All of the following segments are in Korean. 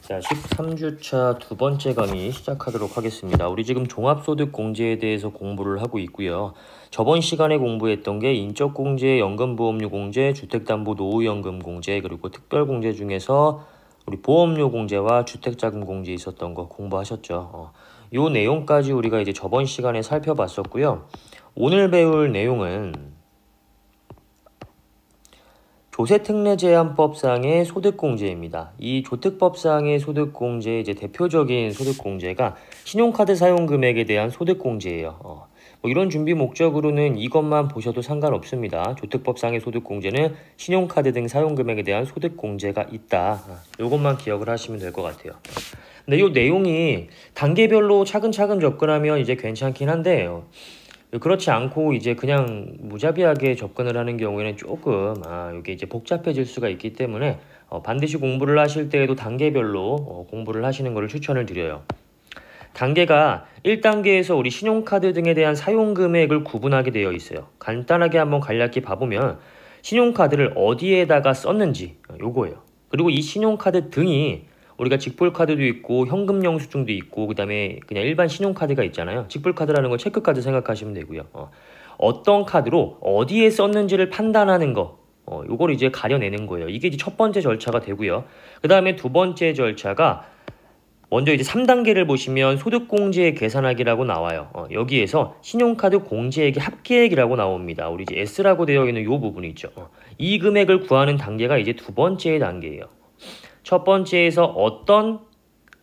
자, 13주차 두 번째 강의 시작하도록 하겠습니다. 우리 지금 종합소득공제에 대해서 공부를 하고 있고요. 저번 시간에 공부했던 게 인적공제, 연금보험료공제, 주택담보노후연금공제, 그리고 특별공제 중에서 우리 보험료공제와 주택자금공제 있었던 거 공부하셨죠. 요 내용까지 우리가 이제 저번 시간에 살펴봤었고요. 오늘 배울 내용은 조세특례제한법상의 소득공제입니다. 이 조특법상의 소득공제의 이제 대표적인 소득공제가 신용카드 사용금액에 대한 소득공제예요. 뭐 이런 준비 목적으로는 이것만 보셔도 상관없습니다. 조특법상의 소득공제는 신용카드 등 사용금액에 대한 소득공제가 있다. 이것만 기억을 하시면 될 것 같아요. 근데 이 내용이 단계별로 차근차근 접근하면 이제 괜찮긴 한데 그렇지 않고 이제 그냥 무자비하게 접근을 하는 경우에는 조금 이게 이제 복잡해질 수가 있기 때문에 반드시 공부를 하실 때에도 단계별로 공부를 하시는 것을 추천을 드려요. 단계가 1단계에서 우리 신용카드 등에 대한 사용금액을 구분하게 되어 있어요. 간단하게 한번 간략히 봐보면 신용카드를 어디에다가 썼는지 요거예요. 그리고 이 신용카드 등이 우리가 직불카드도 있고 현금 영수증도 있고 그 다음에 그냥 일반 신용카드가 있잖아요. 직불카드라는 건 체크카드 생각하시면 되고요. 어떤 카드로 어디에 썼는지를 판단하는 거 요걸 이제 가려내는 거예요. 이게 이제 첫 번째 절차가 되고요. 그 다음에 두 번째 절차가 먼저 이제 3단계를 보시면 소득공제 계산하기라고 나와요. 여기에서 신용카드 공제액의 합계액이라고 나옵니다. 우리 이제 S라고 되어 있는 요 부분이 있죠. 이 금액을 구하는 단계가 이제 두 번째 단계예요. 첫 번째에서 어떤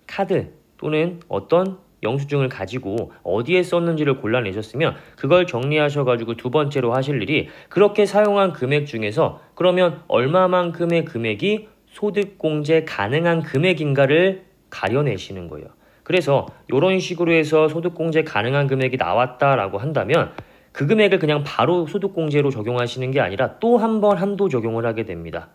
카드 또는 어떤 영수증을 가지고 어디에 썼는지를 골라내셨으면 그걸 정리하셔가지고 두 번째로 하실 일이 그렇게 사용한 금액 중에서 그러면 얼마만큼의 금액이 소득공제 가능한 금액인가를 가려내시는 거예요. 그래서 이런 식으로 해서 소득공제 가능한 금액이 나왔다라고 한다면 그 금액을 그냥 바로 소득공제로 적용하시는 게 아니라 또 한 번 한도 적용을 하게 됩니다.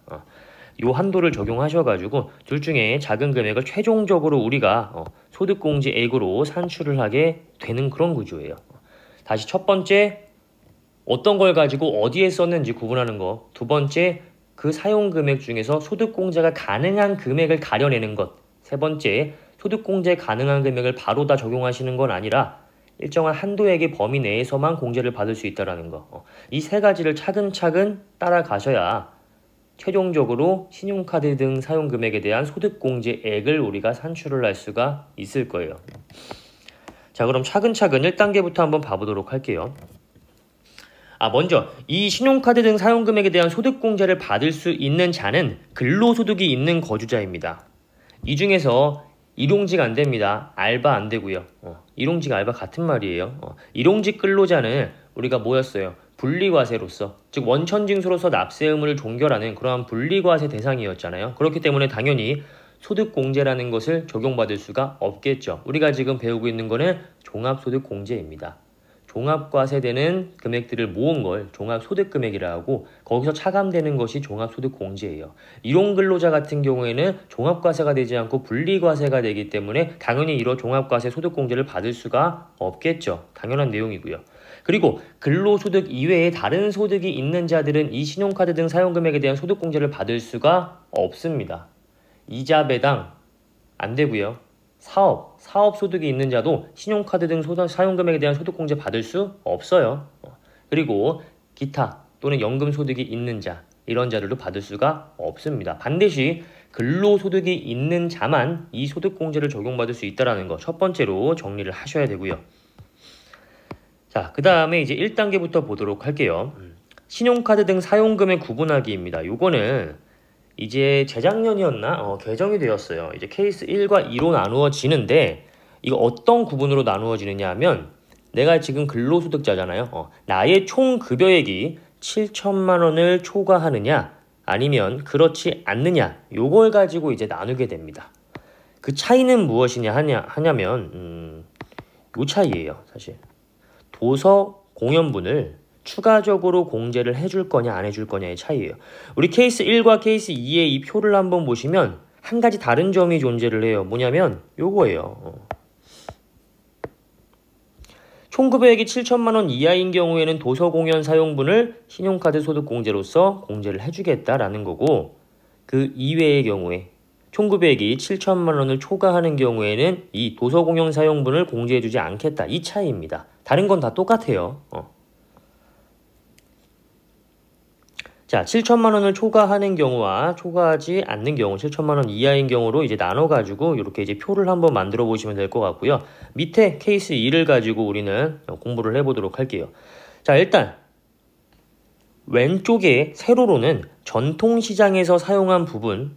요 한도를 적용하셔가지고 둘 중에 작은 금액을 최종적으로 우리가 소득공제액으로 산출을 하게 되는 그런 구조예요. 다시 첫 번째 어떤 걸 가지고 어디에 썼는지 구분하는 거. 두 번째 그 사용금액 중에서 소득공제가 가능한 금액을 가려내는 것. 세 번째 소득공제 가능한 금액을 바로 다 적용하시는 건 아니라 일정한 한도액의 범위 내에서만 공제를 받을 수 있다는 거. 이 세 가지를 차근차근 따라가셔야 최종적으로 신용카드 등 사용금액에 대한 소득공제액을 우리가 산출을 할 수가 있을 거예요. 자, 그럼 차근차근 1단계부터 한번 봐보도록 할게요. 먼저 이 신용카드 등 사용금액에 대한 소득공제를 받을 수 있는 자는 근로소득이 있는 거주자입니다. 이 중에서 일용직 안 됩니다. 알바 안 되고요. 일용직 알바 같은 말이에요. 일용직 근로자는 우리가 뭐였어요? 분리과세로서, 즉 원천징수로서 납세 의무를 종결하는 그러한 분리과세 대상이었잖아요. 그렇기 때문에 당연히 소득공제라는 것을 적용받을 수가 없겠죠. 우리가 지금 배우고 있는 거는 종합소득공제입니다. 종합과세되는 금액들을 모은 걸 종합소득금액이라 하고 거기서 차감되는 것이 종합소득공제예요. 일용근로자 같은 경우에는 종합과세가 되지 않고 분리과세가 되기 때문에 당연히 이런 종합과세 소득공제를 받을 수가 없겠죠. 당연한 내용이고요. 그리고 근로소득 이외에 다른 소득이 있는 자들은 이 신용카드 등 사용금액에 대한 소득공제를 받을 수가 없습니다. 이자 배당 안 되고요. 사업소득이 있는 자도 신용카드 등 사용금액에 대한 소득공제 받을 수 없어요. 그리고 기타 또는 연금소득이 있는 자 이런 자들도 받을 수가 없습니다. 반드시 근로소득이 있는 자만 이 소득공제를 적용받을 수 있다는 거 첫 번째로 정리를 하셔야 되고요. 자, 그 다음에 이제 1단계부터 보도록 할게요. 신용카드 등 사용금액 구분하기입니다. 요거는 이제 재작년이었나? 개정이 되었어요. 이제 케이스 1과 2로 나누어지는데 이거 어떤 구분으로 나누어지느냐 하면 내가 지금 근로소득자잖아요. 나의 총 급여액이 7천만 원을 초과하느냐 아니면 그렇지 않느냐 요걸 가지고 이제 나누게 됩니다. 그 차이는 무엇이냐 하냐면 요 차이예요. 사실 도서 공연분을 추가적으로 공제를 해줄 거냐 안 해줄 거냐의 차이예요. 우리 케이스 1과 케이스 2의 이 표를 한번 보시면 한 가지 다른 점이 존재를 해요. 뭐냐면 요거예요. 총급여액이 7천만 원 이하인 경우에는 도서 공연 사용분을 신용카드 소득공제로서 공제를 해주겠다라는 거고 그 이외의 경우에 총구배액이 7천만 원을 초과하는 경우에는 이 도서공용 사용분을 공제해주지 않겠다. 이 차이입니다. 다른 건 다 똑같아요. 자, 7천만 원을 초과하는 경우와 초과하지 않는 경우, 7천만 원 이하인 경우로 이제 나눠가지고 이렇게 이제 표를 한번 만들어 보시면 될 것 같고요. 밑에 케이스 2를 가지고 우리는 공부를 해보도록 할게요. 자, 일단 왼쪽에 세로로는 전통시장에서 사용한 부분,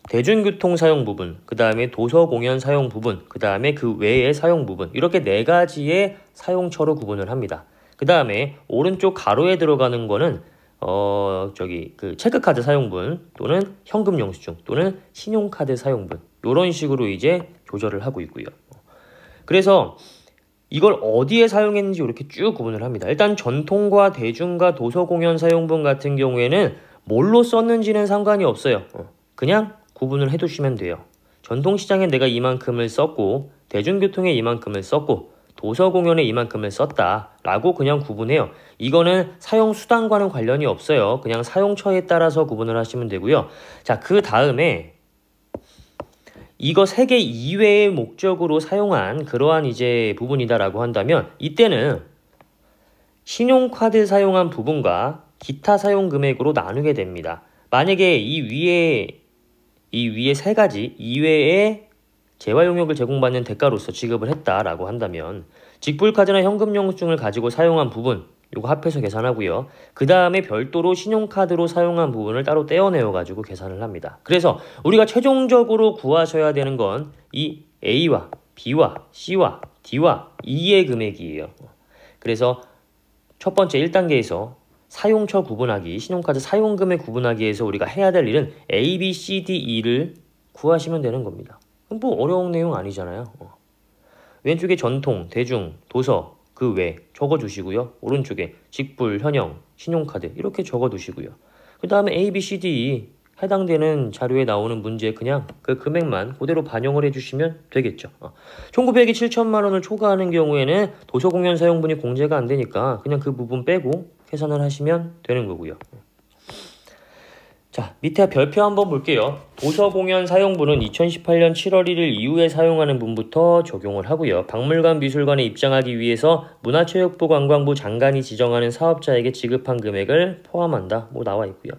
대중교통 사용 부분, 그 다음에 도서공연 사용 부분, 그 다음에 그 외의 사용 부분, 이렇게 네 가지의 사용처로 구분을 합니다. 그 다음에 오른쪽 가로에 들어가는 거는 그 체크카드 사용분 또는 현금 영수증 또는 신용카드 사용분, 이런 식으로 이제 조절을 하고 있고요. 그래서 이걸 어디에 사용했는지 이렇게 쭉 구분을 합니다. 일단 전통과 대중과 도서공연 사용분 같은 경우에는 뭘로 썼는지는 상관이 없어요. 그냥 구분을 해두시면 돼요. 전통시장에 내가 이만큼을 썼고 대중교통에 이만큼을 썼고 도서공연에 이만큼을 썼다 라고 그냥 구분해요. 이거는 사용수단과는 관련이 없어요. 그냥 사용처에 따라서 구분을 하시면 되고요. 자, 그 다음에 이거 3개 이외의 목적으로 사용한 그러한 이제 부분이다라고 한다면 이때는 신용카드 사용한 부분과 기타 사용 금액으로 나누게 됩니다. 만약에 이 위에 3가지 이외에 재활 용역을 제공받는 대가로서 지급을 했다라고 한다면 직불카드나 현금 영수증을 가지고 사용한 부분 요거 합해서 계산하고요. 그 다음에 별도로 신용카드로 사용한 부분을 따로 떼어내어 가지고 계산을 합니다. 그래서 우리가 최종적으로 구하셔야 되는 건 이 A와 B와 C와 D와 E의 금액이에요. 그래서 첫 번째 1단계에서 사용처 구분하기, 신용카드 사용금액 구분하기에서 우리가 해야 될 일은 A, B, C, D, E를 구하시면 되는 겁니다. 뭐 어려운 내용 아니잖아요. 왼쪽에 전통, 대중, 도서, 그 외 적어두시고요. 오른쪽에 직불, 현형, 신용카드 이렇게 적어두시고요. 그 다음에 A, B, C, D, E 해당되는 자료에 나오는 문제 그냥 그 금액만 그대로 반영을 해주시면 되겠죠. 총구배액이 7천만 원을 초과하는 경우에는 도서공연 사용분이 공제가 안 되니까 그냥 그 부분 빼고 계산을 하시면 되는 거고요. 자, 밑에 별표 한번 볼게요. 도서공연 사용분은 2018년 7월 1일 이후에 사용하는 분부터 적용을 하고요. 박물관, 미술관에 입장하기 위해서 문화체육부 관광부 장관이 지정하는 사업자에게 지급한 금액을 포함한다. 뭐 나와 있고요.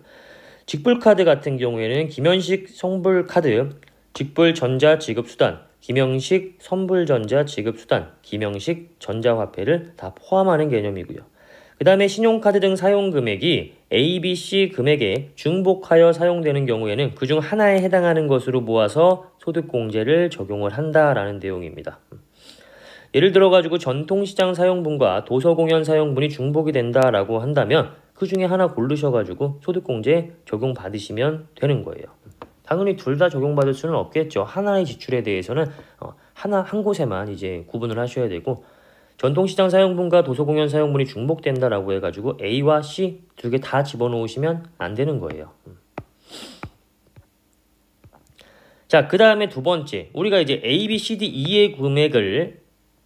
직불카드 같은 경우에는 김현식 선불카드, 직불 전자 지급수단, 김영식 선불전자 지급수단, 김영식 전자화폐를 다 포함하는 개념이고요. 그 다음에 신용카드 등 사용금액이 A, B, C 금액에 중복하여 사용되는 경우에는 그중 하나에 해당하는 것으로 모아서 소득공제를 적용을 한다라는 내용입니다. 예를 들어가지고 전통시장 사용분과 도서공연 사용분이 중복이 된다라고 한다면 그 중에 하나 고르셔가지고 소득공제 적용받으시면 되는 거예요. 당연히 둘 다 적용받을 수는 없겠죠. 하나의 지출에 대해서는 한 곳에만 이제 구분을 하셔야 되고 전통시장 사용분과 도서공연 사용분이 중복된다라고 해가지고 A와 C 두 개 다 집어넣으시면 안 되는 거예요. 자, 그 다음에 두 번째 우리가 이제 A, B, C, D, E의 금액을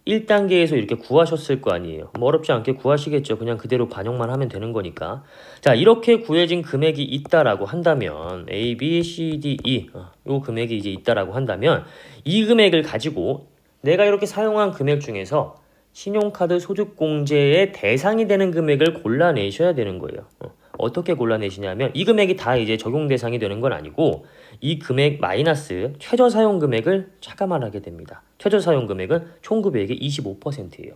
1단계에서 이렇게 구하셨을 거 아니에요. 뭐 어렵지 않게 구하시겠죠. 그냥 그대로 반영만 하면 되는 거니까. 자, 이렇게 구해진 금액이 있다라고 한다면 A, B, C, D, E 요 금액이 이제 있다라고 한다면 이 금액을 가지고 내가 이렇게 사용한 금액 중에서 신용카드 소득공제의 대상이 되는 금액을 골라내셔야 되는 거예요. 어떻게 골라내시냐면 이 금액이 다 이제 적용 대상이 되는 건 아니고 이 금액 마이너스 최저 사용 금액을 차감을 하게 됩니다. 최저 사용 금액은 총구배액의 25%예요.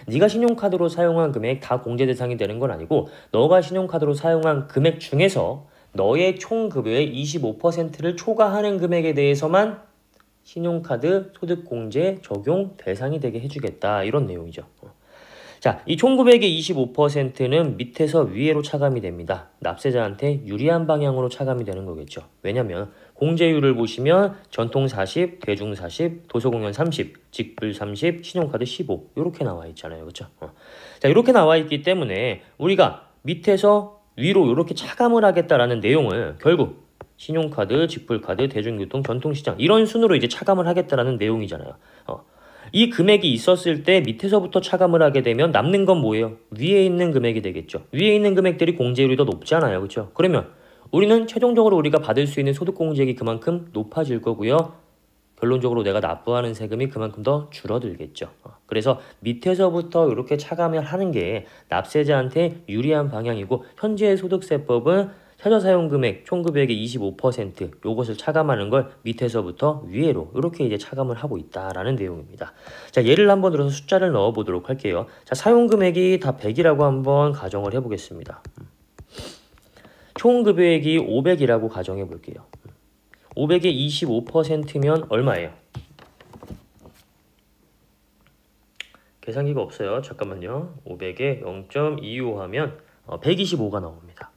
네가 신용카드로 사용한 금액 다 공제 대상이 되는 건 아니고 너가 신용카드로 사용한 금액 중에서 너의 총급여의 25%를 초과하는 금액에 대해서만 신용카드 소득공제 적용 대상이 되게 해주겠다 이런 내용이죠. 자, 이 총구배액의 25%는 밑에서 위로 차감이 됩니다. 납세자한테 유리한 방향으로 차감이 되는 거겠죠. 왜냐면 공제율을 보시면 전통 40, 대중 40, 도서공연 30, 직불 30, 신용카드 15 이렇게 나와 있잖아요. 그렇죠? 자, 이렇게 나와 있기 때문에 우리가 밑에서 위로 이렇게 차감을 하겠다라는 내용을 결국 신용카드, 직불카드, 대중교통, 전통시장 이런 순으로 이제 차감을 하겠다라는 내용이잖아요. 이 금액이 있었을 때 밑에서부터 차감을 하게 되면 남는 건 뭐예요? 위에 있는 금액이 되겠죠. 위에 있는 금액들이 공제율이 더 높잖아요. 그렇죠? 그러면 우리는 최종적으로 우리가 받을 수 있는 소득공제액이 그만큼 높아질 거고요. 결론적으로 내가 납부하는 세금이 그만큼 더 줄어들겠죠. 그래서 밑에서부터 이렇게 차감을 하는 게 납세자한테 유리한 방향이고 현재의 소득세법은 최저사용금액 총급액의 25% 요것을 차감하는 걸 밑에서부터 위로 이렇게 이제 차감을 하고 있다라는 내용입니다. 자, 예를 한번 들어서 숫자를 넣어 보도록 할게요. 자, 사용금액이 다 100이라고 한번 가정을 해보겠습니다. 총급액이 500이라고 가정해 볼게요. 500의 25%면 얼마예요? 계산기가 없어요. 잠깐만요. 500에 0.25 하면 125가 나옵니다.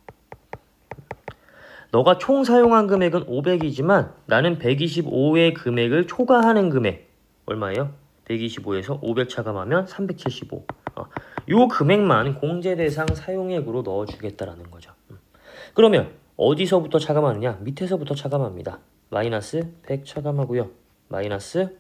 너가 총 사용한 금액은 500이지만 나는 125의 금액을 초과하는 금액 얼마예요? 125에서 500 차감하면 375. 요 금액만 공제 대상 사용액으로 넣어주겠다라는 거죠. 그러면 어디서부터 차감하느냐? 밑에서부터 차감합니다. 마이너스 100 차감하고요. 마이너스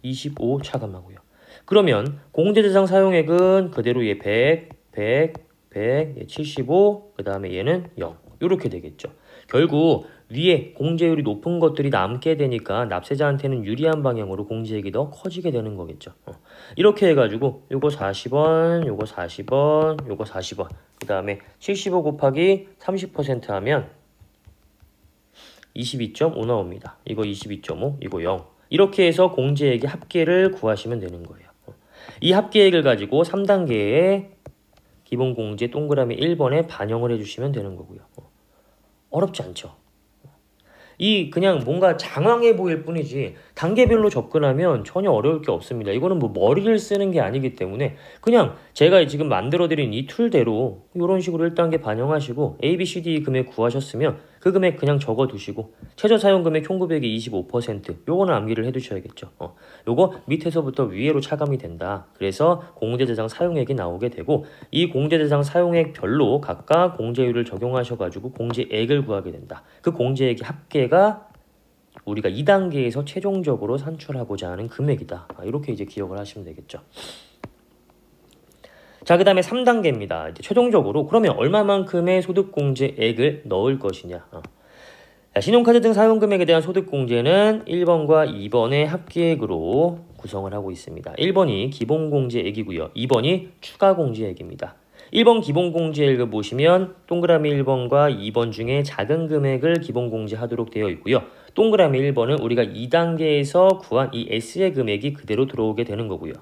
25 차감하고요. 그러면 공제 대상 사용액은 그대로 얘 100, 100, 100, 얘 75, 그 다음에 얘는 0. 이렇게 되겠죠. 결국 위에 공제율이 높은 것들이 남게 되니까 납세자한테는 유리한 방향으로 공제액이 더 커지게 되는 거겠죠. 이렇게 해가지고 요거 40원, 요거 40원, 요거 40원, 그 다음에 75 곱하기 30% 하면 22.5 나옵니다. 이거 22.5, 이거 0. 이렇게 해서 공제액의 합계를 구하시면 되는 거예요. 이 합계액을 가지고 3단계의 기본공제 동그라미 1번에 반영을 해주시면 되는 거고요. 어렵지 않죠. 이 그냥 뭔가 장황해 보일 뿐이지 단계별로 접근하면 전혀 어려울 게 없습니다. 이거는 뭐 머리를 쓰는 게 아니기 때문에 그냥 제가 지금 만들어드린 이 툴대로 이런 식으로 1단계 반영하시고 A, B, C, D 금액 구하셨으면 그 금액 그냥 적어두시고 최저사용금액 총급액의 25% 요거는 암기를 해두셔야겠죠. 요거 밑에서부터 위로 차감이 된다. 그래서 공제대상 사용액이 나오게 되고 이 공제대상 사용액별로 각각 공제율을 적용하셔가지고 공제액을 구하게 된다. 그 공제액의 합계가 우리가 2단계에서 최종적으로 산출하고자 하는 금액이다. 이렇게 이제 기억을 하시면 되겠죠. 자, 그 다음에 3단계입니다. 이제 최종적으로 그러면 얼마만큼의 소득공제액을 넣을 것이냐. 신용카드 등 사용금액에 대한 소득공제는 1번과 2번의 합계액으로 구성을 하고 있습니다. 1번이 기본공제액이고요. 2번이 추가공제액입니다. 1번 기본공제액을 보시면 동그라미 1번과 2번 중에 작은 금액을 기본공제하도록 되어 있고요. 동그라미 1번은 우리가 2단계에서 구한 이 S의 금액이 그대로 들어오게 되는 거고요.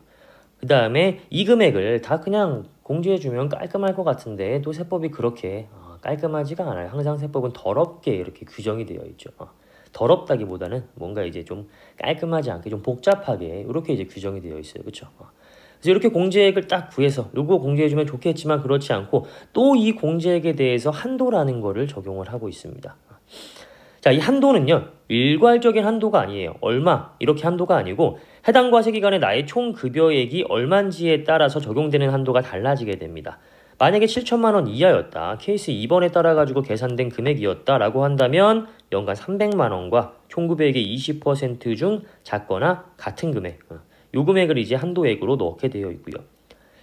그 다음에 이 금액을 다 그냥 공제해주면 깔끔할 것 같은데 또 세법이 그렇게 깔끔하지가 않아요. 항상 세법은 더럽게 이렇게 규정이 되어 있죠. 더럽다기보다는 뭔가 이제 좀 깔끔하지 않게 좀 복잡하게 이렇게 이제 규정이 되어 있어요. 그렇죠? 그래서 이렇게 공제액을 딱 구해서 요거 공제해주면 좋겠지만 그렇지 않고 또 이 공제액에 대해서 한도라는 거를 적용을 하고 있습니다. 자, 이 한도는요 일괄적인 한도가 아니에요. 얼마 이렇게 한도가 아니고 해당 과세기간에 나의 총 급여액이 얼마인지에 따라서 적용되는 한도가 달라지게 됩니다. 만약에 7천만 원 이하였다. 케이스 2번에 따라 가지고 계산된 금액이었다 라고 한다면 연간 300만 원과 총급여액의 20% 중 작거나 같은 금액 요 금액을 이제 한도액으로 넣게 되어 있고요.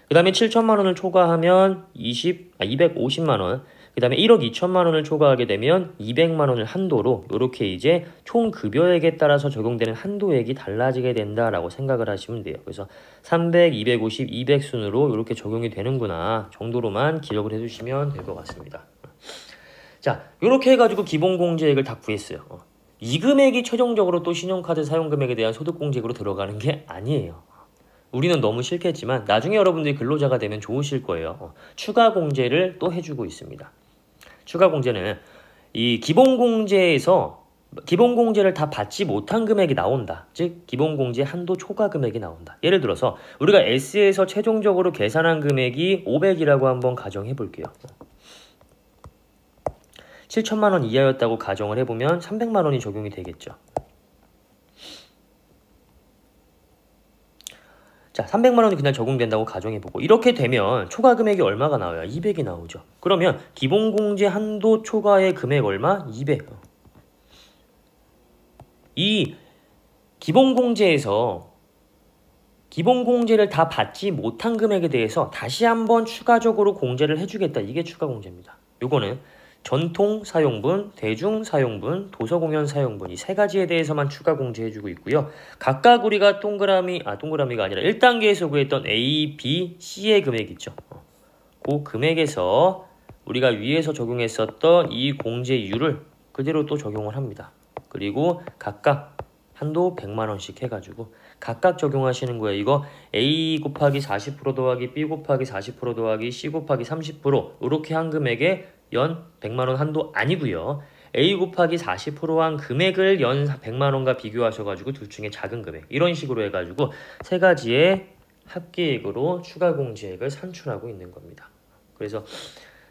그 다음에 7천만 원을 초과하면 250만 원, 그 다음에 1억 2천만 원을 초과하게 되면 200만 원을 한도로 이렇게 이제 총 급여액에 따라서 적용되는 한도액이 달라지게 된다라고 생각을 하시면 돼요. 그래서 300, 250, 200 순으로 이렇게 적용이 되는구나 정도로만 기억을 해주시면 될 것 같습니다. 자, 이렇게 해가지고 기본공제액을 다 구했어요. 이 금액이 최종적으로 또 신용카드 사용금액에 대한 소득공제액으로 들어가는 게 아니에요. 우리는 너무 싫겠지만 나중에 여러분들이 근로자가 되면 좋으실 거예요. 추가 공제를 또 해주고 있습니다. 추가 공제는 이 기본공제에서 기본공제를 다 받지 못한 금액이 나온다. 즉 기본공제 한도 초과 금액이 나온다. 예를 들어서 우리가 S에서 최종적으로 계산한 금액이 500이라고 한번 가정해 볼게요. 7천만 원 이하였다고 가정을 해보면 300만 원이 적용이 되겠죠. 자, 300만 원이 그냥 적용된다고 가정해보고 이렇게 되면 초과 금액이 얼마가 나와요? 200이 나오죠. 그러면 기본공제 한도 초과의 금액 얼마? 200. 이 기본공제에서 기본공제를 다 받지 못한 금액에 대해서 다시 한번 추가적으로 공제를 해주겠다. 이게 추가공제입니다. 요거는 전통 사용분, 대중 사용분, 도서공연 사용분 이 세 가지에 대해서만 추가 공제해주고 있고요. 각각 우리가 동그라미가 아니라 1단계에서 구했던 A, B, C의 금액 있죠. 그 금액에서 우리가 위에서 적용했었던 이 공제율을 그대로 또 적용을 합니다. 그리고 각각 한도 100만 원씩 해가지고 각각 적용하시는 거예요. 이거 A 곱하기 40% 더하기 B 곱하기 40% 더하기 C 곱하기 30% 이렇게 한 금액에 연 100만 원 한도 아니고요. A 곱하기 40%한 금액을 연 100만 원과 비교하셔가지고 둘 중에 작은 금액 이런 식으로 해가지고 세 가지의 합계액으로 추가 공제액을 산출하고 있는 겁니다. 그래서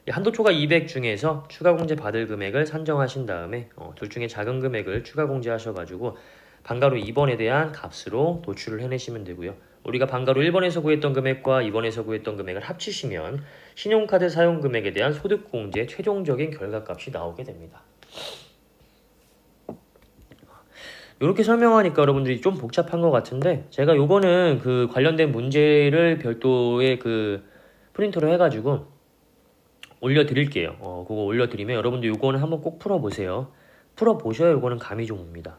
한도 초과 200 중에서 추가 공제 받을 금액을 산정하신 다음에 둘 중에 작은 금액을 추가 공제하셔가지고 방가로 2번에 대한 값으로 도출을 해내시면 되고요. 우리가 방가로 1번에서 구했던 금액과 2번에서 구했던 금액을 합치시면 신용카드 사용 금액에 대한 소득공제 최종적인 결과값이 나오게 됩니다. 이렇게 설명하니까 여러분들이 좀 복잡한 것 같은데 제가 요거는 그 관련된 문제를 별도의 그 프린터로 해가지고 올려드릴게요. 그거 올려드리면 여러분들 요거는 한번 꼭 풀어보세요. 풀어보셔야 요거는 감이 좀 옵니다.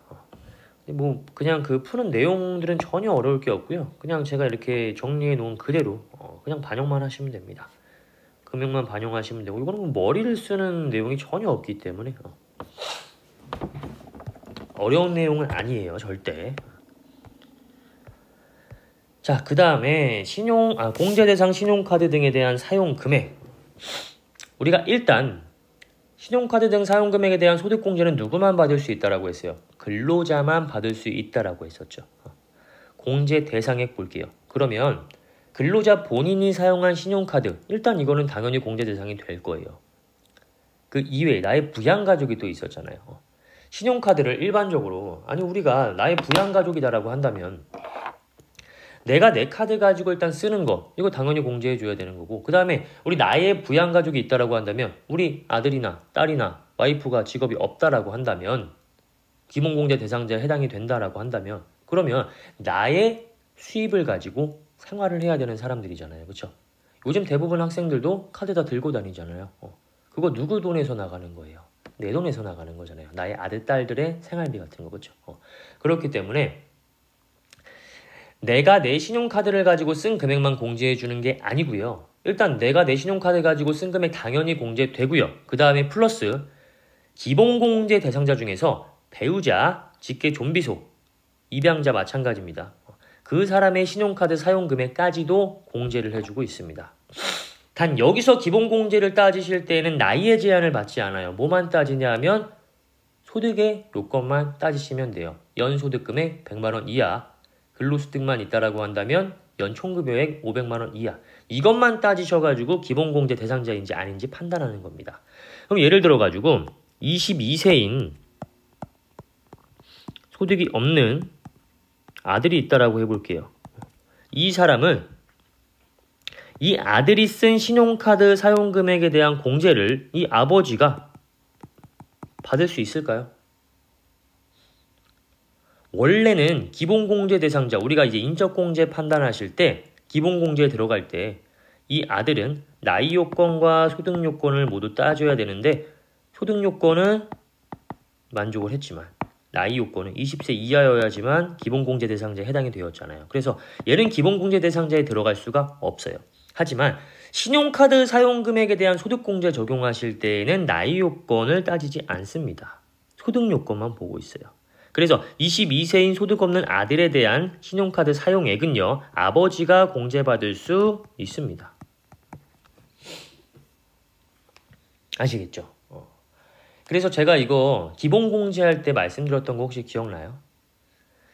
뭐 그냥 그 푸는 내용들은 전혀 어려울 게 없고요. 그냥 제가 이렇게 정리해 놓은 그대로 그냥 반영만 하시면 됩니다. 금액만 반영하시면 되고 이거는 뭐 머리를 쓰는 내용이 전혀 없기 때문에 어려운 내용은 아니에요. 절대. 자, 그 다음에 공제 대상 신용카드 등에 대한 사용 금액. 우리가 일단 신용카드 등 사용 금액에 대한 소득 공제는 누구만 받을 수 있다라고 했어요. 근로자만 받을 수 있다라고 했었죠. 공제 대상액 볼게요. 그러면 근로자 본인이 사용한 신용카드 일단 이거는 당연히 공제 대상이 될 거예요. 그 이외에 나의 부양가족이 또 있었잖아요. 신용카드를 일반적으로 우리가 나의 부양가족이다라고 한다면 내가 내 카드 가지고 일단 쓰는 거 이거 당연히 공제해 줘야 되는 거고 그 다음에 우리 나의 부양가족이 있다라고 한다면 우리 아들이나 딸이나 와이프가 직업이 없다라고 한다면 기본공제 대상자에 해당이 된다라고 한다면 그러면 나의 수입을 가지고 생활을 해야 되는 사람들이잖아요. 그렇죠? 요즘 대부분 학생들도 카드 다 들고 다니잖아요. 그거 누구 돈에서 나가는 거예요? 내 돈에서 나가는 거잖아요. 나의 아들, 딸들의 생활비 같은 거. 그렇죠? 그렇기 때문에 내가 내 신용카드를 가지고 쓴 금액만 공제해 주는 게 아니고요. 일단 내가 내 신용카드 가지고 쓴 금액 당연히 공제되고요. 그 다음에 플러스 기본공제 대상자 중에서 배우자, 직계 좀비소, 입양자 마찬가지입니다. 그 사람의 신용카드 사용 금액까지도 공제를 해주고 있습니다. 단 여기서 기본공제를 따지실 때에는 나이의 제한을 받지 않아요. 뭐만 따지냐 하면 소득의 요건만 따지시면 돼요. 연소득금액 100만원 이하, 근로소득만 있다라고 한다면 연총급여액 500만원 이하 이것만 따지셔가지고 기본공제 대상자인지 아닌지 판단하는 겁니다. 그럼 예를 들어가지고 22세인 소득이 없는 아들이 있다라고 해볼게요. 이 사람은 이 아들이 쓴 신용카드 사용금액에 대한 공제를 이 아버지가 받을 수 있을까요? 원래는 기본공제 대상자, 우리가 이제 인적공제 판단하실 때 기본공제에 들어갈 때 이 아들은 나이 요건과 소득 요건을 모두 따져야 되는데 소득 요건은 만족을 했지만 나이 요건은 20세 이하여야지만 기본공제 대상자에 해당이 되었잖아요. 그래서 얘는 기본공제 대상자에 들어갈 수가 없어요. 하지만 신용카드 사용금액에 대한 소득공제 적용하실 때에는 나이 요건을 따지지 않습니다. 소득 요건만 보고 있어요. 그래서 22세인 소득 없는 아들에 대한 신용카드 사용액은요. 아버지가 공제받을 수 있습니다. 아시겠죠? 그래서 제가 이거 기본공제할 때 말씀드렸던 거 혹시 기억나요?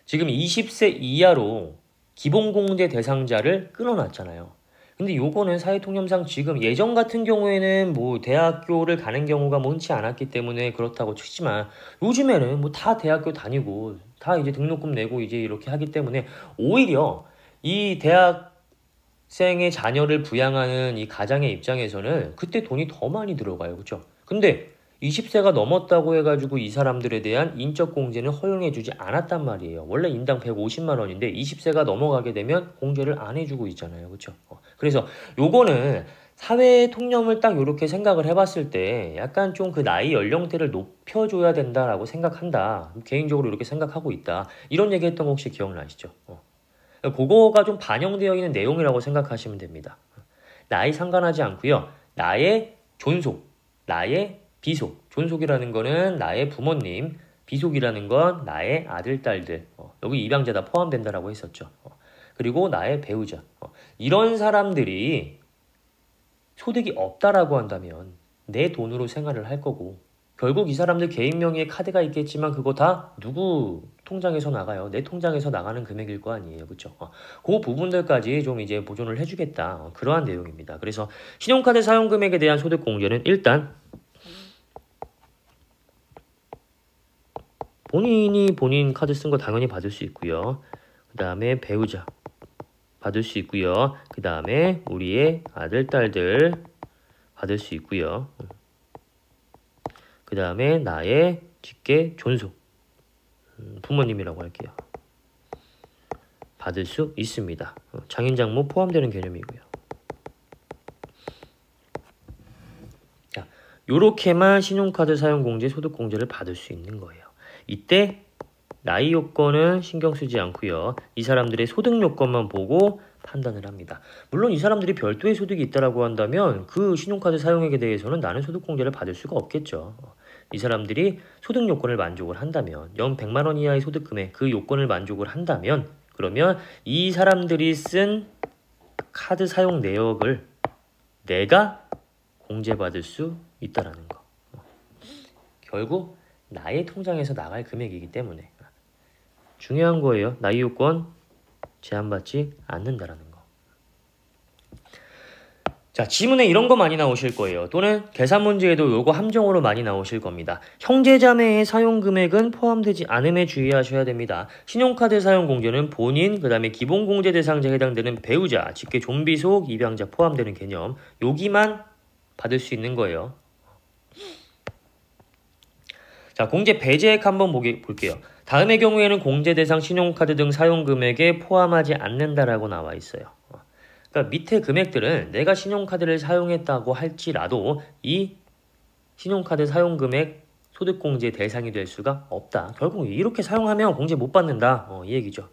지금 20세 이하로 기본공제 대상자를 끊어놨잖아요. 근데 요거는 사회통념상 지금 예전 같은 경우에는 뭐 대학교를 가는 경우가 많지 않았기 때문에 그렇다고 치지만 요즘에는 뭐 다 대학교 다니고 다 이제 등록금 내고 이제 이렇게 하기 때문에 오히려 이 대학생의 자녀를 부양하는 이 가장의 입장에서는 그때 돈이 더 많이 들어가요. 그렇죠? 근데 20세가 넘었다고 해가지고 이 사람들에 대한 인적공제는 허용해주지 않았단 말이에요. 원래 인당 150만 원인데 20세가 넘어가게 되면 공제를 안 해주고 있잖아요. 그렇죠? 그래서 요거는 사회의 통념을 딱 이렇게 생각을 해봤을 때 약간 좀 그 나이 연령대를 높여줘야 된다라고 생각한다. 개인적으로 이렇게 생각하고 있다. 이런 얘기했던 거 혹시 기억나시죠? 그거가 좀 반영되어 있는 내용이라고 생각하시면 됩니다. 나이 상관하지 않고요. 나의 존속, 나의 비속. 존속이라는 거는 나의 부모님, 비속이라는 건 나의 아들, 딸들. 여기 입양자 다 포함된다라고 했었죠. 그리고 나의 배우자. 이런 사람들이 소득이 없다라고 한다면 내 돈으로 생활을 할 거고 결국 이 사람들 개인 명의의 카드가 있겠지만 그거 다 누구 통장에서 나가요? 내 통장에서 나가는 금액일 거 아니에요. 그쵸? 그 부분들까지 좀 이제 보존을 해주겠다. 그러한 내용입니다. 그래서 신용카드 사용 금액에 대한 소득 공제는 일단 본인이 본인 카드 쓴 거 당연히 받을 수 있고요. 그 다음에 배우자 받을 수 있고요. 그 다음에 우리의 아들, 딸들 받을 수 있고요. 그 다음에 나의 직계 존속 부모님이라고 할게요. 받을 수 있습니다. 장인 장모 포함되는 개념이고요. 자, 요렇게만 신용카드 사용공제 소득공제를 받을 수 있는 거예요. 이때 나이 요건은 신경 쓰지 않고요. 이 사람들의 소득 요건만 보고 판단을 합니다. 물론 이 사람들이 별도의 소득이 있다라고 한다면 그 신용카드 사용액에 대해서는 나는 소득공제를 받을 수가 없겠죠. 이 사람들이 소득 요건을 만족을 한다면 연 100만 원 이하의 소득 금액 그 요건을 만족을 한다면 그러면 이 사람들이 쓴 카드 사용 내역을 내가 공제받을 수 있다라는 거. 결국 나의 통장에서 나갈 금액이기 때문에 중요한 거예요. 나이 요건 제한받지 않는다라는 거. 자, 지문에 이런 거 많이 나오실 거예요. 또는 계산 문제에도 요거 함정으로 많이 나오실 겁니다. 형제자매의 사용 금액은 포함되지 않음에 주의하셔야 됩니다. 신용카드 사용 공제는 본인, 그 다음에 기본공제 대상자에 해당되는 배우자, 직계 좀비속, 입양자 포함되는 개념 여기만 받을 수 있는 거예요. 자, 공제 배제액 한번 볼게요. 다음의 경우에는 공제 대상 신용카드 등 사용 금액에 포함하지 않는다라고 나와 있어요. 그러니까 밑에 금액들은 내가 신용카드를 사용했다고 할지라도 이 신용카드 사용 금액 소득공제 대상이 될 수가 없다. 결국 이렇게 사용하면 공제 못 받는다. 이 얘기죠.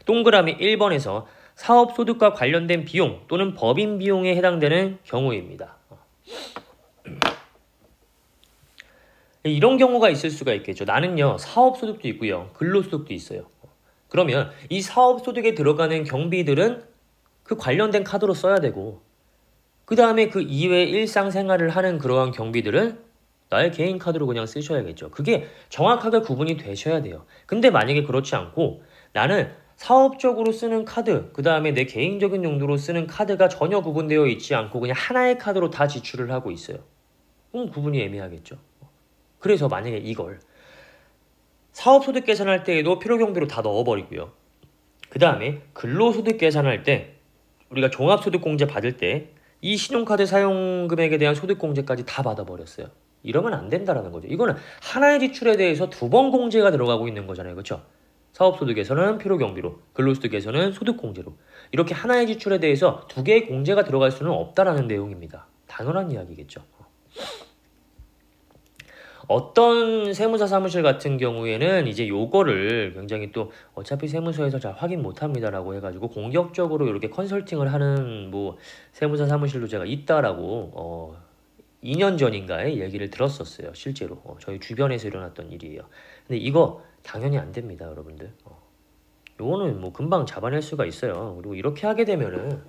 동그라미 1번에서 사업소득과 관련된 비용 또는 법인 비용에 해당되는 경우입니다. 이런 경우가 있을 수가 있겠죠. 나는요 사업소득도 있고요 근로소득도 있어요. 그러면 이 사업소득에 들어가는 경비들은 그 관련된 카드로 써야 되고 그 다음에 그 이외에 일상생활을 하는 그러한 경비들은 나의 개인 카드로 그냥 쓰셔야겠죠. 그게 정확하게 구분이 되셔야 돼요. 근데 만약에 그렇지 않고 나는 사업적으로 쓰는 카드 그 다음에 내 개인적인 용도로 쓰는 카드가 전혀 구분되어 있지 않고 그냥 하나의 카드로 다 지출을 하고 있어요. 그럼 구분이 애매하겠죠. 그래서 만약에 이걸 사업소득 계산할 때에도 필요경비로 다 넣어버리고요. 그 다음에 근로소득 계산할 때 우리가 종합소득공제 받을 때 이 신용카드 사용금액에 대한 소득공제까지 다 받아버렸어요. 이러면 안 된다라는 거죠. 이거는 하나의 지출에 대해서 두 번 공제가 들어가고 있는 거잖아요. 그렇죠? 사업소득에서는 필요경비로, 근로소득에서는 소득공제로 이렇게 하나의 지출에 대해서 두 개의 공제가 들어갈 수는 없다라는 내용입니다. 당연한 이야기겠죠. 어떤 세무사 사무실 같은 경우에는 이제 요거를 굉장히 또 어차피 세무서에서 잘 확인 못합니다라고 해가지고 공격적으로 이렇게 컨설팅을 하는 뭐 세무사 사무실도 제가 있다라고 2년 전인가에 얘기를 들었었어요. 실제로 저희 주변에서 일어났던 일이에요. 근데 이거 당연히 안 됩니다, 여러분들. 요거는 뭐 금방 잡아낼 수가 있어요. 그리고 이렇게 하게 되면은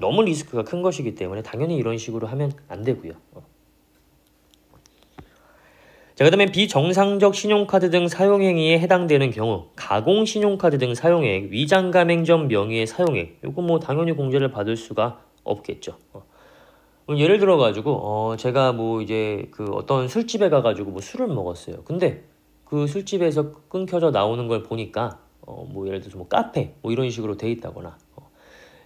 너무 리스크가 큰 것이기 때문에 당연히 이런 식으로 하면 안 되고요. 자, 그 다음에 비정상적 신용카드 등 사용행위에 해당되는 경우 가공신용카드 등 사용액, 위장가맹점 명의의 사용액 요거 뭐 당연히 공제를 받을 수가 없겠죠. 예를 들어가지고 제가 뭐 이제 그 어떤 술집에 가가지고 뭐 술을 먹었어요. 근데 그 술집에서 끊겨져 나오는 걸 보니까 뭐 예를 들어서 뭐 카페 뭐 이런 식으로 돼 있다거나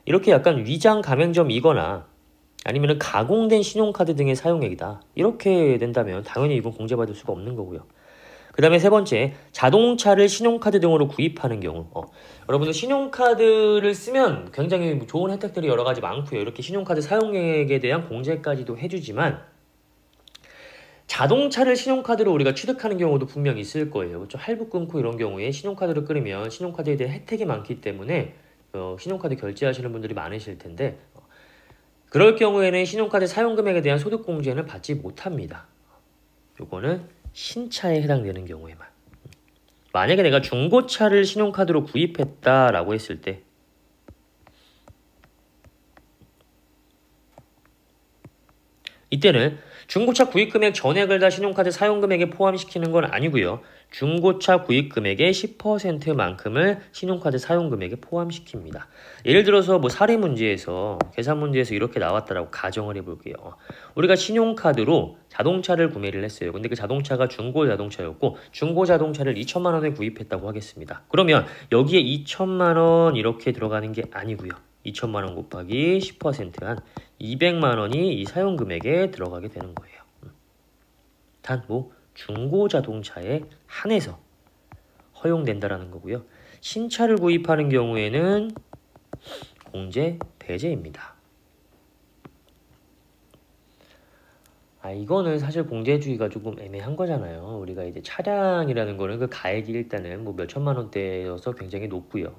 이렇게 약간 위장가맹점이거나 아니면 가공된 신용카드 등의 사용액이다. 이렇게 된다면 당연히 이건 공제받을 수가 없는 거고요. 그 다음에 세 번째, 자동차를 신용카드 등으로 구입하는 경우. 여러분들 신용카드를 쓰면 굉장히 좋은 혜택들이 여러 가지 많고요. 이렇게 신용카드 사용액에 대한 공제까지도 해주지만 자동차를 신용카드로 우리가 취득하는 경우도 분명히 있을 거예요. 그렇죠? 할부 끊고 이런 경우에 신용카드를 끊으면 신용카드에 대한 혜택이 많기 때문에 신용카드 결제하시는 분들이 많으실 텐데 그럴 경우에는 신용카드 사용금액에 대한 소득공제는 받지 못합니다. 요거는 신차에 해당되는 경우에만. 만약에 내가 중고차를 신용카드로 구입했다라고 했을 때 이때는 중고차 구입금액 전액을 다 신용카드 사용금액에 포함시키는 건 아니고요. 중고차 구입금액의 10%만큼을 신용카드 사용금액에 포함시킵니다. 예를 들어서 뭐 사례 문제에서 계산 문제에서 이렇게 나왔다라고 가정을 해볼게요. 우리가 신용카드로 자동차를 구매를 했어요. 근데 그 자동차가 중고 자동차였고 중고 자동차를 2천만 원에 구입했다고 하겠습니다. 그러면 여기에 2천만 원 이렇게 들어가는 게 아니고요. 2천만 원 곱하기 10%한 200만 원이 이 사용금액에 들어가게 되는 거예요. 단 뭐 중고 자동차에 한해서 허용된다라는 거고요. 신차를 구입하는 경우에는 공제 배제입니다. 이거는 사실 공제해주기가 조금 애매한 거잖아요. 우리가 이제 차량이라는 거는 그 가액이 일단은 뭐 몇천만 원대여서 굉장히 높고요.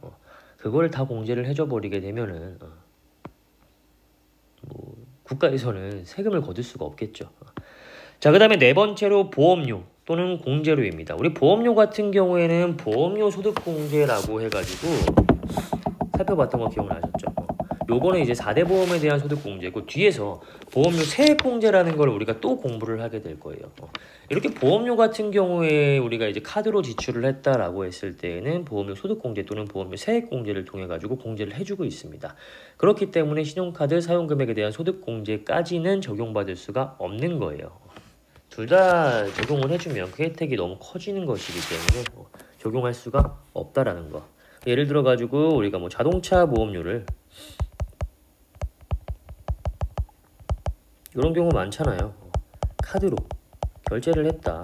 그걸 다 공제를 해줘 버리게 되면은 뭐 국가에서는 세금을 거둘 수가 없겠죠. 자, 그 다음에 네 번째로 보험료 또는 공제료입니다. 우리 보험료 같은 경우에는 보험료 소득공제라고 해가지고 살펴봤던 거 기억나셨죠? 요거는 이제 4대 보험에 대한 소득공제고 뒤에서 보험료 세액공제라는 걸 우리가 또 공부를 하게 될 거예요. 이렇게 보험료 같은 경우에 우리가 이제 카드로 지출을 했다라고 했을 때에는 보험료 소득공제 또는 보험료 세액공제를 통해 가지고 공제를 해주고 있습니다. 그렇기 때문에 신용카드 사용금액에 대한 소득공제까지는 적용받을 수가 없는 거예요. 둘 다 적용을 해주면 그 혜택이 너무 커지는 것이기 때문에 적용할 수가 없다라는 거. 예를 들어 가지고 우리가 뭐 자동차 보험료를 이런 경우 많잖아요. 카드로 결제를 했다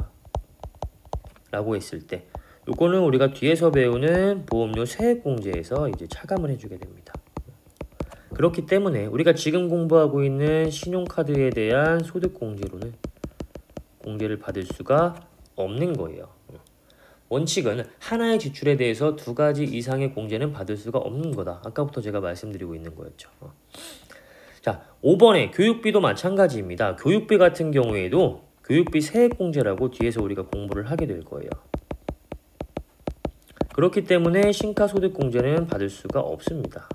라고 했을 때 요거는 우리가 뒤에서 배우는 보험료 세액공제에서 이제 차감을 해주게 됩니다. 그렇기 때문에 우리가 지금 공부하고 있는 신용카드에 대한 소득공제로는 공제를 받을 수가 없는 거예요. 원칙은 하나의 지출에 대해서 2가지 이상의 공제는 받을 수가 없는 거다. 아까부터 제가 말씀드리고 있는 거였죠. 자, 5번에 교육비도 마찬가지입니다. 교육비 같은 경우에도 교육비 세액공제라고 뒤에서 우리가 공부를 하게 될 거예요. 그렇기 때문에 신가소득공제는 받을 수가 없습니다.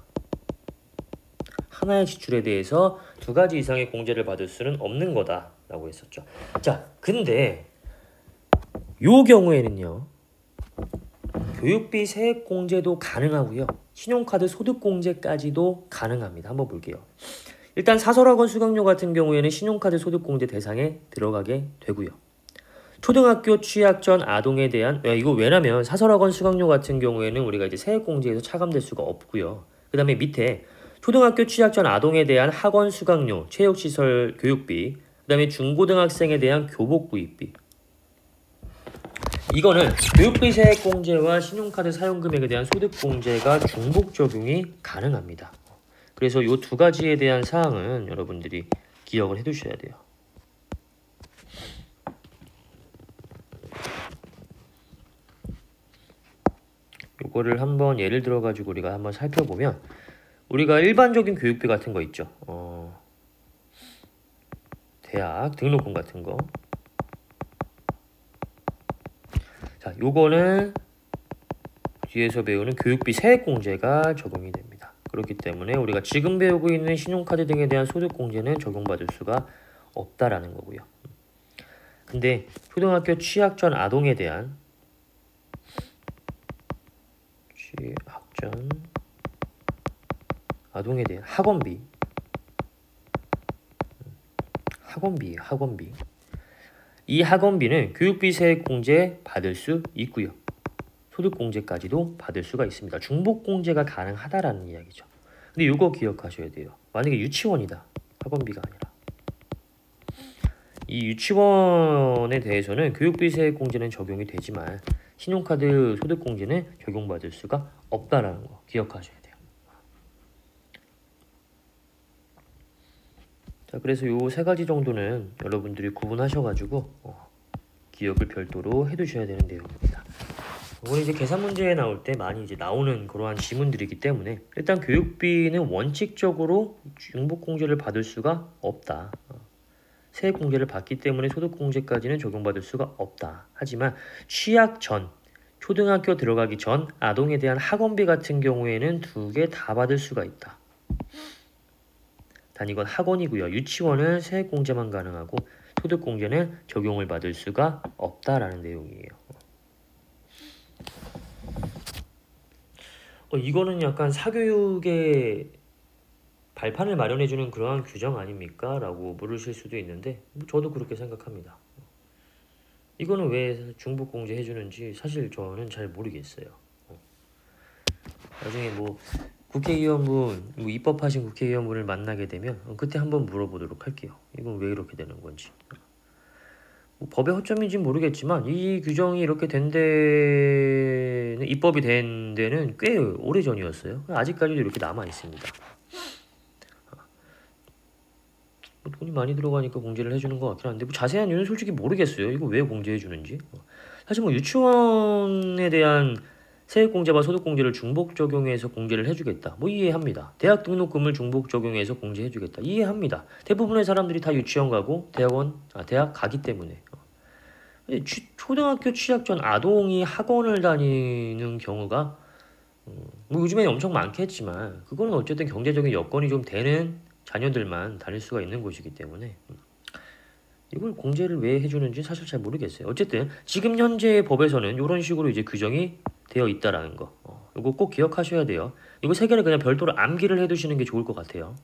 하나의 지출에 대해서 2가지 이상의 공제를 받을 수는 없는 거다라고 했었죠. 자, 근데 요 경우에는요. 교육비 세액공제도 가능하고요. 신용카드 소득공제까지도 가능합니다. 한번 볼게요. 일단 사설학원 수강료 같은 경우에는 신용카드 소득공제 대상에 들어가게 되고요. 초등학교 취약 전 아동에 대한 이거 왜냐면 사설학원 수강료 같은 경우에는 우리가 이제 세액공제에서 차감될 수가 없고요. 그 다음에 밑에 초등학교 취약 전 아동에 대한 학원 수강료, 체육시설 교육비, 그 다음에 중고등학생에 대한 교복 구입비. 이거는 교육비 세액공제와 신용카드 사용금액에 대한 소득공제가 중복 적용이 가능합니다. 그래서 이 2가지에 대한 사항은 여러분들이 기억을 해두셔야 돼요. 이거를 한번 예를 들어 가지고 우리가 한번 살펴보면 우리가 일반적인 교육비 같은 거 있죠. 대학 등록금 같은 거. 자, 요거는 뒤에서 배우는 교육비 세액공제가 적용이 됩니다. 그렇기 때문에 우리가 지금 배우고 있는 신용카드 등에 대한 소득공제는 적용받을 수가 없다라는 거고요. 근데 초등학교 취학 전 아동에 대한 학원비 학원비 이 학원비는 교육비 세액공제 받을 수 있고요. 소득공제까지도 받을 수가 있습니다. 중복공제가 가능하다라는 이야기죠. 근데 이거 기억하셔야 돼요. 만약에 유치원이다. 학원비가 아니라 이 유치원에 대해서는 교육비 세액공제는 적용이 되지만 신용카드 소득공제는 적용받을 수가 없다라는 거 기억하셔야 돼요. 자, 그래서 요 세 가지 정도는 여러분들이 구분하셔가지고 기억을 별도로 해두셔야 되는 내용입니다. 오늘 이제 계산 문제에 나올 때 많이 이제 나오는 그러한 지문들이기 때문에 일단 교육비는 원칙적으로 중복공제를 받을 수가 없다. 세액공제를 받기 때문에 소득공제까지는 적용받을 수가 없다. 하지만 취약 전, 초등학교 들어가기 전 아동에 대한 학원비 같은 경우에는 두 개 다 받을 수가 있다. 단 이건 학원이고요. 유치원은 세액공제만 가능하고 소득공제는 적용을 받을 수가 없다라는 내용이에요. 이거는 약간 사교육의 발판을 마련해주는 그러한 규정 아닙니까? 라고 물으실 수도 있는데 저도 그렇게 생각합니다. 이거는 왜 중복공제 해주는지 사실 저는 잘 모르겠어요. 나중에 뭐 국회의원분, 입법하신 국회의원분을 만나게 되면 그때 한번 물어보도록 할게요. 이건 왜 이렇게 되는 건지. 뭐 법의 허점인지는 모르겠지만 이 규정이 이렇게 된 데는 입법이 된 데는 꽤 오래전이었어요. 아직까지도 이렇게 남아 있습니다. 돈이 많이 들어가니까 공제를 해주는 것 같긴 한데 뭐 자세한 이유는 솔직히 모르겠어요. 이거 왜 공제해주는지. 사실 뭐 유치원에 대한 세액공제와 소득공제를 중복 적용해서 공제를 해주겠다. 뭐 이해합니다. 대학 등록금을 중복 적용해서 공제해주겠다. 이해합니다. 대부분의 사람들이 다 유치원 가고 대학 가기 때문에. 초등학교 취약 전 아동이 학원을 다니는 경우가 뭐 요즘에는 엄청 많겠지만 그거는 어쨌든 경제적인 여건이 좀 되는 자녀들만 다닐 수가 있는 곳이기 때문에 이걸 공제를 왜 해주는지 사실 잘 모르겠어요. 어쨌든 지금 현재 법에서는 이런 식으로 이제 규정이 되어 있다라는 거. 이거 꼭 기억하셔야 돼요. 이거 세 개는 그냥 별도로 암기를 해두시는 게 좋을 것 같아요.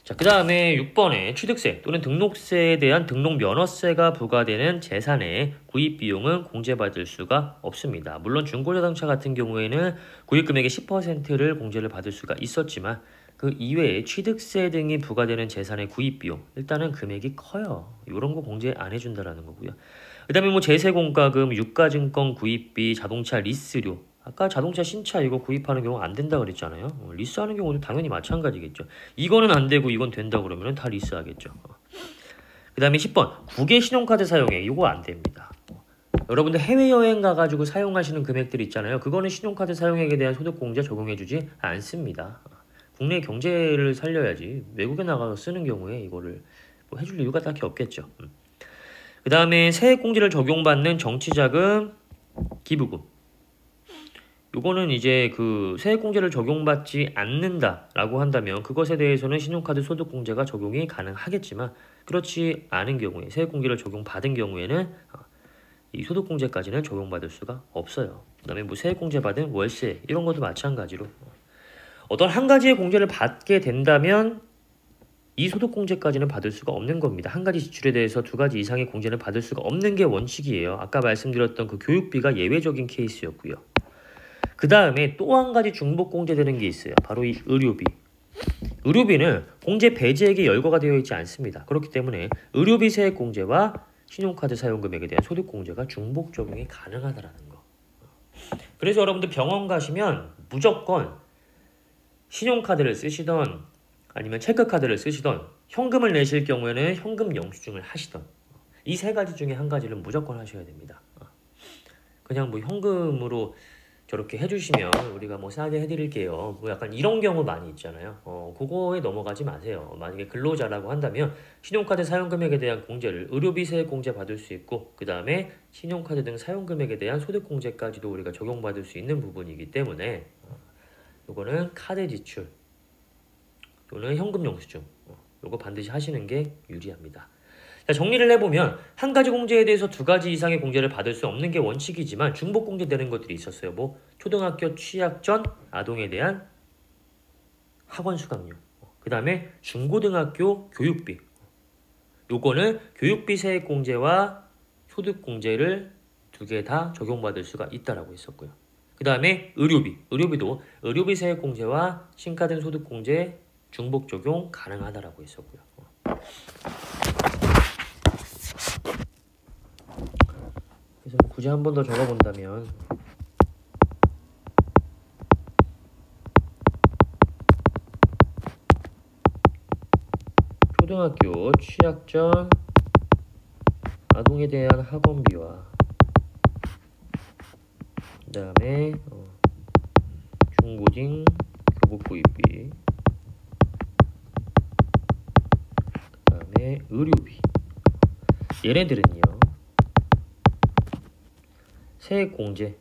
자, 그 다음에 6번에 취득세 또는 등록세에 대한 등록 면허세가 부과되는 재산의 구입 비용은 공제받을 수가 없습니다. 물론 중고자동차 같은 경우에는 구입 금액의 10%를 공제를 받을 수가 있었지만 그 이외에 취득세 등이 부과되는 재산의 구입 비용 일단은 금액이 커요. 이런 거 공제 안 해준다라는 거고요. 그 다음에 뭐 제세공과금, 유가증권 구입비, 자동차 리스료 아까 자동차 신차 이거 구입하는 경우 안 된다 그랬잖아요. 리스하는 경우도 당연히 마찬가지겠죠. 이거는 안 되고 이건 된다 그러면 다 리스하겠죠. 그 다음에 10번 국외 신용카드 사용액 이거 안 됩니다. 여러분들 해외여행 가가지고 사용하시는 금액들 있잖아요. 그거는 신용카드 사용액에 대한 소득공제 적용해주지 않습니다. 국내 경제를 살려야지 외국에 나가서 쓰는 경우에 이거를 뭐 해줄 이유가 딱히 없겠죠. 그 다음에 세액공제를 적용받는 정치자금, 기부금 요거는 이제 그 세액공제를 적용받지 않는다라고 한다면 그것에 대해서는 신용카드 소득공제가 적용이 가능하겠지만 그렇지 않은 경우에 세액공제를 적용받은 경우에는 이 소득공제까지는 적용받을 수가 없어요. 그 다음에 뭐 세액공제 받은 월세 이런 것도 마찬가지로 어떤 한 가지의 공제를 받게 된다면 이 소득공제까지는 받을 수가 없는 겁니다. 한 가지 지출에 대해서 두 가지 이상의 공제는 받을 수가 없는 게 원칙이에요. 아까 말씀드렸던 그 교육비가 예외적인 케이스였고요. 그 다음에 또 한 가지 중복공제되는 게 있어요. 바로 이 의료비. 의료비는 공제 배제액에 열거가 되어 있지 않습니다. 그렇기 때문에 의료비 세액공제와 신용카드 사용금액에 대한 소득공제가 중복 적용이 가능하다는 거. 그래서 여러분들 병원 가시면 무조건 신용카드를 쓰시던 아니면 체크카드를 쓰시던 현금을 내실 경우에는 현금 영수증을 하시던 이 세 가지 중에 한 가지를 무조건 하셔야 됩니다. 그냥 뭐 현금으로 저렇게 해주시면 우리가 뭐 싸게 해드릴게요. 뭐 약간 이런 경우 많이 있잖아요. 그거에 넘어가지 마세요. 만약에 근로자라고 한다면 신용카드 사용금액에 대한 공제를 의료비 세액 공제 받을 수 있고 그 다음에 신용카드 등 사용금액에 대한 소득공제까지도 우리가 적용받을 수 있는 부분이기 때문에 요거는 카드 지출 또는 현금 영수증 요거 반드시 하시는 게 유리합니다. 자, 정리를 해보면 한 가지 공제에 대해서 두 가지 이상의 공제를 받을 수 없는 게 원칙이지만 중복 공제되는 것들이 있었어요. 뭐 초등학교 취약 전 아동에 대한 학원 수강료, 그 다음에 중고등학교 교육비. 요거는 교육비 세액 공제와 소득 공제를 두 개 다 적용받을 수가 있다라고 했었고요. 그 그 다음에 의료비도 의료비 세액공제와 신카드 소득공제 중복 적용 가능하다라고 했었고요. 그래서 굳이 한 번 더 적어본다면 초등학교 취약점 아동에 대한 학원비와 그 다음에 중고딩 교복구입비 그 다음에 의료비 얘네들은요 세액공제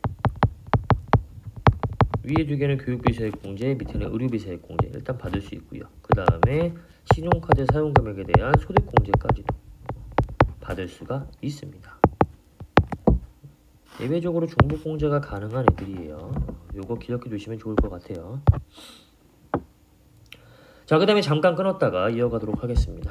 위에 두 개는 교육비 세액공제 밑에는 의료비 세액공제 일단 받을 수 있고요. 그 다음에 신용카드 사용금액에 대한 소득공제까지도 받을 수가 있습니다. 예외적으로 중복공제가 가능한 애들이에요. 요거 기억해 두시면 좋을 것 같아요. 자, 그 다음에 잠깐 끊었다가 이어가도록 하겠습니다.